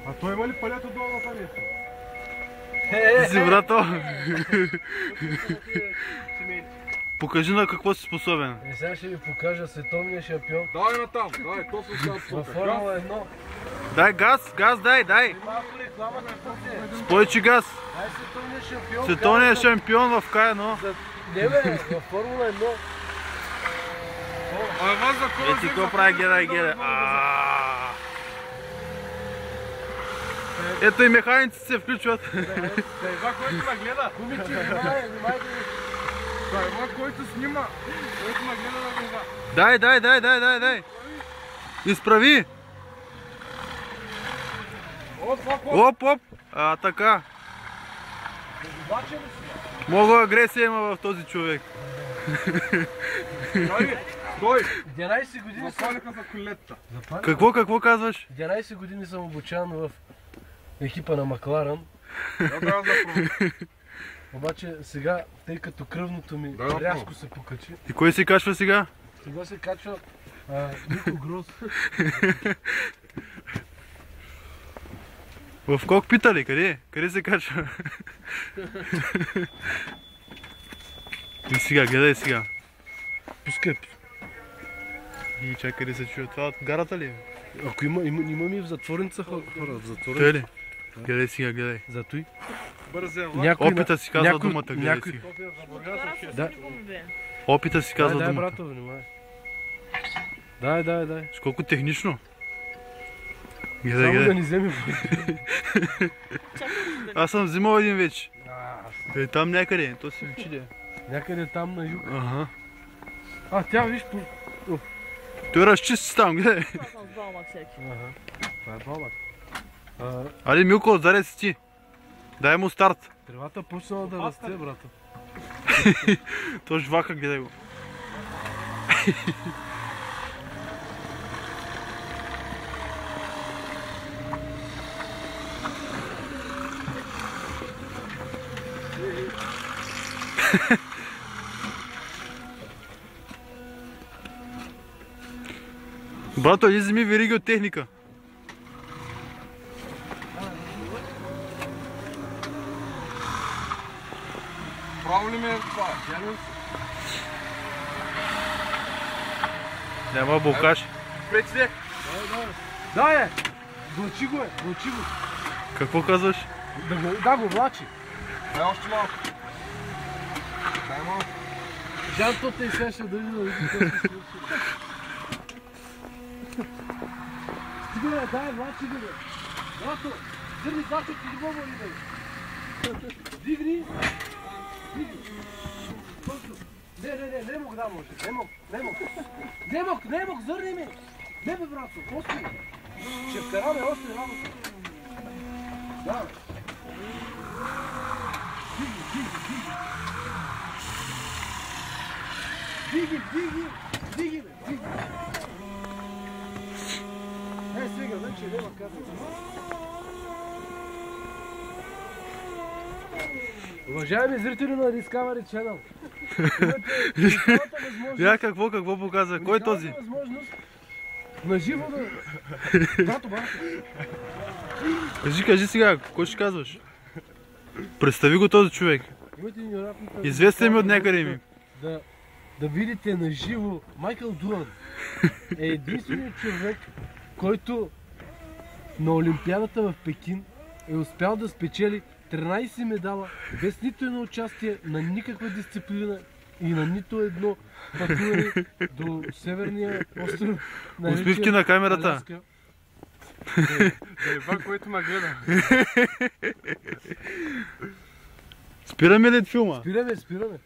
А той има ли палето долу на тази? Ти си, брато. Покажи на какво си способен. Сега ще ви покажа световния шампион. Давай натам, давай, точно сега Във Формула 1. Дай газ, дай. Малко реклама на пътя. Спойчи газ. Дай световния шампион. Световният шампион в К1. Не бе, във Формула 1. Ама за кой Ети какво прави, гледай. Ето и механиците се включват. Това, който ме гледа. Кумиче, внимай. Това, който снима. Който ме гледа на гледа. Дай. Изправи. Оп. Така. Много агресия има в този човек. Той! 11 години Запалиха за колетата. Какво казваш? 11 години съм обучаван в екипа на Макларен. Обаче сега, тъй като кръвното ми рязко се покачи, И кой се качва сега? сега се качва Нико Грос. В кокпита ли? Къде? Къде се качва? И сега, гледай сега. Пускай. И чакай да се чуе. Това от гарата ли? Ако има ми в затворница хора, в затворница. Той ли? Гледай сега, гледай. Зато и. Опита си казва думата, гледай сега. Да. Опита си казва Дай, думата. брато, внимай. Дай. С колко технично. Само да Гледай. ни вземе. Аз съм взимал един вече. Е, там някъде, то си учи ли? Някъде там на юг. Ага. Тя виж по... Той разчисти там, гледай. Ага. Това е балак. Али, Милко, отзаде си ти. Дай му старт. Тревата почнала да расте, брато. То жвака, гледай го. Брато, иди вземи вериги от техника. Право ли ми е това? Няма булкаш. Пече! Да, влачи го. Какво казваш? Да го влачи. Дай още малко. Дай малко. Жантото и сега ще държи да види какво се случи. Стига, дай, влачи го, бе. Брато, зърни зато ти го говори, бе. Дигни. Не мог да може. Не мог, зърни ми. Не бе, брато, после. Ще вкараме още работа. Да, бе. Диги, бе. Сега, вече няма казва. Уважаеми зрители на Discovery Channel, Я, какво показва? Кой е този? Възможност на живо да... Брато. Кажи сега, кой ще казваш? Представи го този човек. Известен ми от някъде ми. Да видите на живо Майкъл Дуан е единственият човек, който на Олимпиадата в Пекин е успял да спечели 13 медала без нито едно участие на никаква дисциплина и на нито едно пътуване до северния остров. Усмивки на камерата. Това, който ме гледа. Спираме ли филма? Спираме.